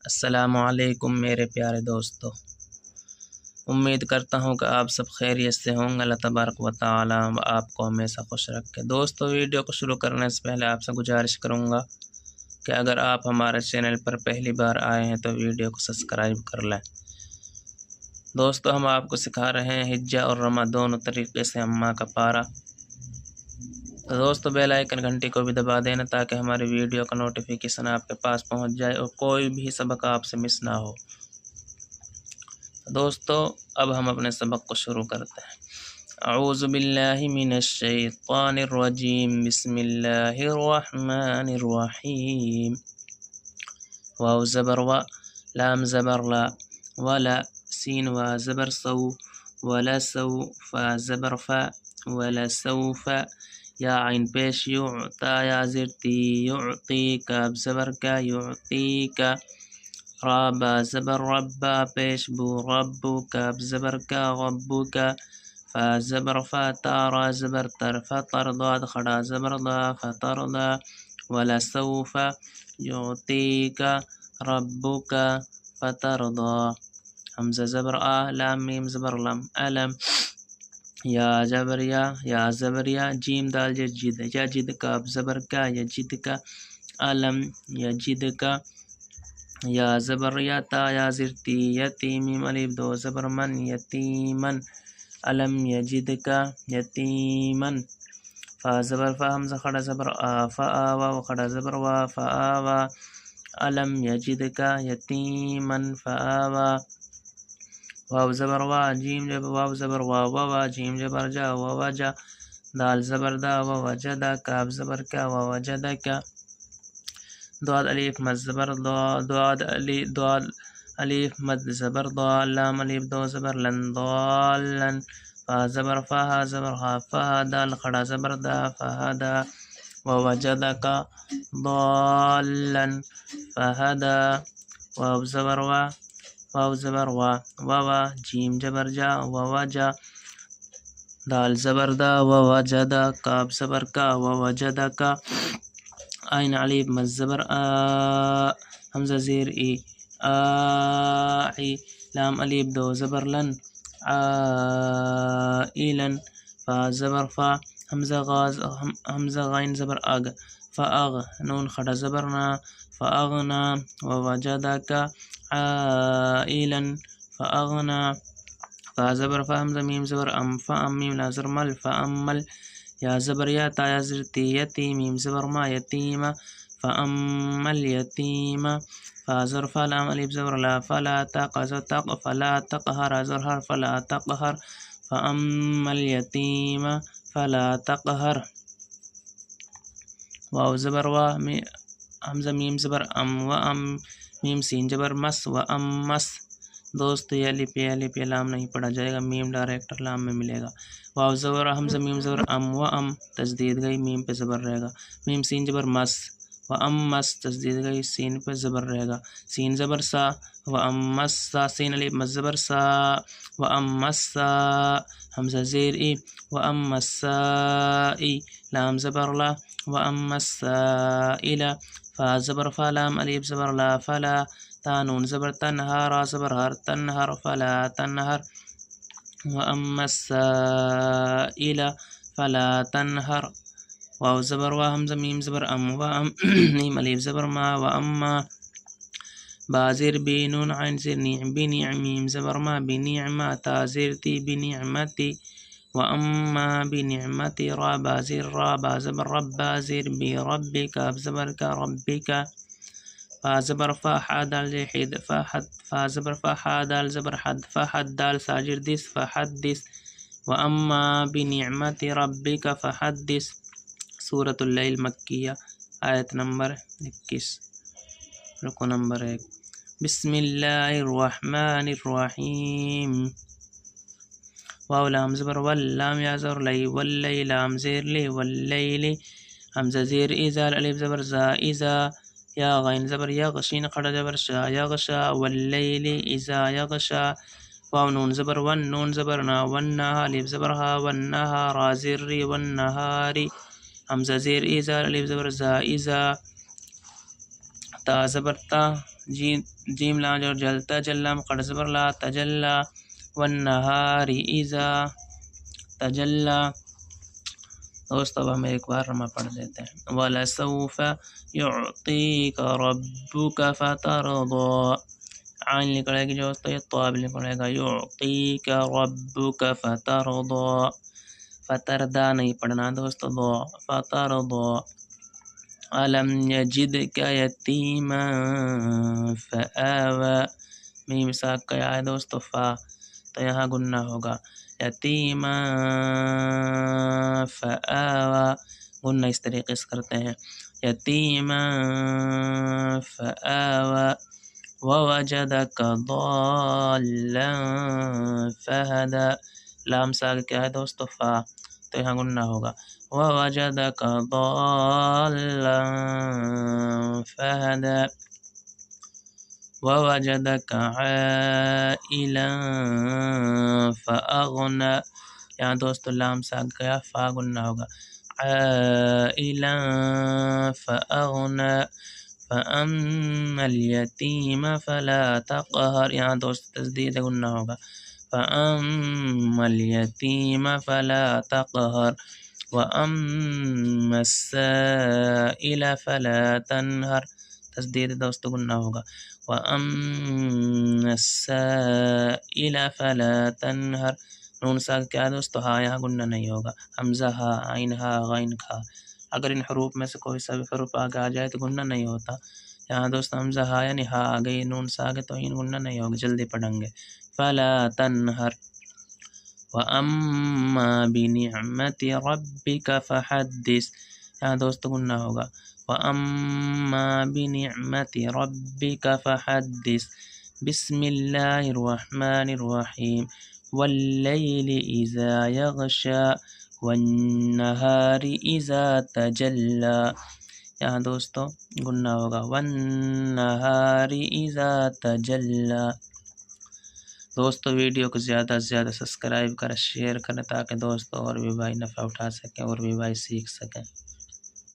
السلام علیکم میرے پیارے دوستو، امید کرتا ہوں کہ آپ سب خیریت سے ہوں گے۔ اللہ تبارک و تعالی آپ کو ہمیشہ خوش رکھے۔ دوستو، ویڈیو کو شروع کرنے سے پہلے آپ سے گزارش کروں گا کہ اگر آپ ہمارے چینل پر پہلی بار آئے ہیں تو ویڈیو کو سبسکرائب کر لیں۔ دوستو، ہم آپ کو سکھا رہے ہیں ہجہ اور رمہ دونوں طریقے سے اماں کا پارہ۔ تو دوستو، بیل آئیکن گھنٹی کو بھی دبا دینا تاکہ ہماری ویڈیو کا نوٹیفیکیشن آپ کے پاس پہنچ جائے اور کوئی بھی سبق آپ سے مس نہ ہو۔ دوستو، اب ہم اپنے سبق کو شروع کرتے ہیں۔ اعوذ باللہ من الشیطان الرجیم، بسم اللہ الرحمن الرحیم۔ واو زبر و، لام زبر لا، ولا، سین و زبر سو، ولا سو، فا زبر فا، ولا سوف، یا عین پیش یو، تا یا زیر تی، یعطی، کاف زبر کا، یعطی کا، را با زبر ربا پیش بو، ربو، کاف زبر کا، ربو کا، فا زبر فا، تا را زبر تر، فطر، ضاد خڑا زبر ضا، فطر ضا، ولا سوف یعطیک ربک فترضی، حمزہ زبر آ، لام میم زبر لم، علم، یا زبر یا، یا زبر یا، جیم دال جد، یجد، کاف زبر کا، یجد کا، علم، یجد کا، یا زبر یا، تا یا زر تی، یتیم، میم الف دو زبر من، یتیمن، علم یجد کا یتیمن، فا زبر فا، حمزہ خڑا زبر آ، فا واو خڑا زبر وا، فا وا، علم یجد کا یتیمن فآوا، واو زبر وا، جیم جب واو زبر وا، ووا، جیم جبر جا، ووجا، دال زبر دا، ووجدا، کاف زبر کا، ووجدکا، ضاد الف مد زبر ضا، ضاد الف مد زبر ضا، لام الف دو زبر لن، ضالن، فا زبر فا، ہا زبر ہا، فا، دال خڑا زبر دا، فہدا، ووجدکا ضالن فہدا، واو زبر وا، واو زبر وا، ووا، جیم جبر جا، ووجا، دال زبر دا، ووجدا، کاف زبر کا، ووجدکا، عین الف مد زبر آ، حمزہ زیر ای، آئی، لام الف دو زبر لن، عائلن، فا زبر فا، حمزہ غین زبر اگ، فاغ، نون خڑا زبر نا، فاغنا، ووجدک عائلا فاغنا، فا زبر فا، حمزہ میم زبر ام، فام، میم لازر مل، فامل، یا زبر یا، تا یا زر تی، یتی، میم زبر ما، یتیمہ، فاما الیتیم، فا زر فا، لام الف زبر لا، فلا تق، فلا تقہر، زر ہر، فلا تقہر، فاما الیتیم فلا تقہر، واو زبر وا، حمزہ میم زبر ام، و ام، میم سین جبر مس، و ام مس، دوست یہ الف یہ لام نہیں پڑھا جائے گا، میم ڈائریکٹر لام میں ملے گا، واو زبر حمزہ میم زبر ام، و ام، تشدید گئی، میم پہ زبر رہے گا، میم سین جبر مس، و ام مس، تشدید گئی، سین پہ زبر رہے گا، سین زبر سا، و ام مس سا، سین الف مس زبر سا، و ام مس سا، حمزہ زیر ای، و ام مس سائی، لام زبر لا، و ام مس سائلہ، فا زبر فا، لام الف زبر لا، فلا، تا نون زبر تنہا، را زبر ہر، تنہر، فلا تنہر، و اما السائل فلا تنہر، واو زبر وا، حمزہ میم زبر ام، و ام، میم الف زبر ما، و اما، با زیر بی، نون عین زیر نی، بنعم، میم زبر ما، بنعمہ، تا زیر تی، بنعمتی، و اما بنعمتی، را با زیر را، با زبر رب، با زیر بی، ربی، کاف زبر کا، ربکا، فا زبر فا، حا دال حد، فحد، فا زبر فا، حا دال زبر حد، فحد، دال ساجر دس، فحدث، و اما بنعمت ربک فحدث، سورۃ اللیل مکیہ، آیت نمبر 21، رکو نمبر 1، بسم اللہ الرحمن الرحیم، واو لام زبر ول، لام یا زبر لی، واللیل، لام زیر لی، واللیل، حمزہ زیر ایزال الف زبر زا، ایزا، یا غین زبر یغشین خڑا زبر شا، یغشا، واللیل اذا یغشا، واو نون زبر ون، نون زبر نا، ونہا، الف زبر ہا، ونہا، را زیر ری، ونہاری، حمزہ زیر ایزا، الف زبر زا، ایزا، تا زبر تا، جیم لام جو جل تجلى مقدر زبر لا تجلى والنهار اذا تجلى. دوست اب ہم ایک بار رما پڑھ دیتے ہیں. وَلَسَوْفَ يُعْطِيكَ رَبُّكَ فَتَرْضَىٰ. عین نکلے گی جو تو یہ طاب نکلے گا. يُعْطِيكَ رَبُّكَ فَتَرْضَىٰ. فتردا نہیں پڑھنا دوست ضا. فَتَرْضَىٰ. أَلَمْ يَجِدْكَ يَتِيمًا فَآوَىٰ. میم ساک کا ہے دوست فا تو یہاں گننا ہوگا. یتیما فآوا گننا اس طریقے سے کرتے ہیں. یتیما فآوا. ووجدک ضالا فہدا. لام ساگ کیا ہے دوست فا تو یہاں گننا ہوگا. ووجدک ضالا فہدا. ووجدك عائلا فأغنى. یہاں دوست لام ساگ گیا فا گننا ہوگا. عائلا فأغنى. فأما اليتيم فلا تقهر. یہاں دوست تسدید گننا ہوگا. فأما اليتيم فلا تقهر. وأما السائل فلا تنهر. تسدید دوست گننا ہوگا. وَأَمَّا السَّائِلَ فَلَا تَنْهَرْ. نون ساگ کیا دوست ہا یہاں گننا نہیں ہوگا. حمزہ ہا عین ہا غین کھا. اگر ان حروف میں سے کوئی سا بھی حروف آگے آ جائے تو گننا نہیں ہوتا. یہاں دوست حمزہ ہا یعنی ہا آ گئی نون ساگ تو این گننا نہیں ہوگا. جلدی پڑھیں گے. فَلَا تَنْهَرْ. وَأَمَّا بِنِعْمَةِ رَبِّكَ فَحَدِّثْ. یہاں دوست گننا ہوگا. وَأَمَّا بِنِعْمَةِ رَبِّكَ فَحَدِّثْ. بسم اللہ الرحمن الرحیم. وَاللَّيْلِ إِذَا يَغْشَى وَالنَّهَارِ إِذَا تَجَلَّى. یہاں دوستو گننا ہوگا. وَالنَّهَارِ إِذَا تَجَلَّى. دوستو ویڈیو کو زیادہ سے زیادہ سبسکرائب کریں، شیئر کریں تاکہ دوستو اور بھی بھائی نفع اٹھا سکیں اور بھی بھائی سیکھ سکیں.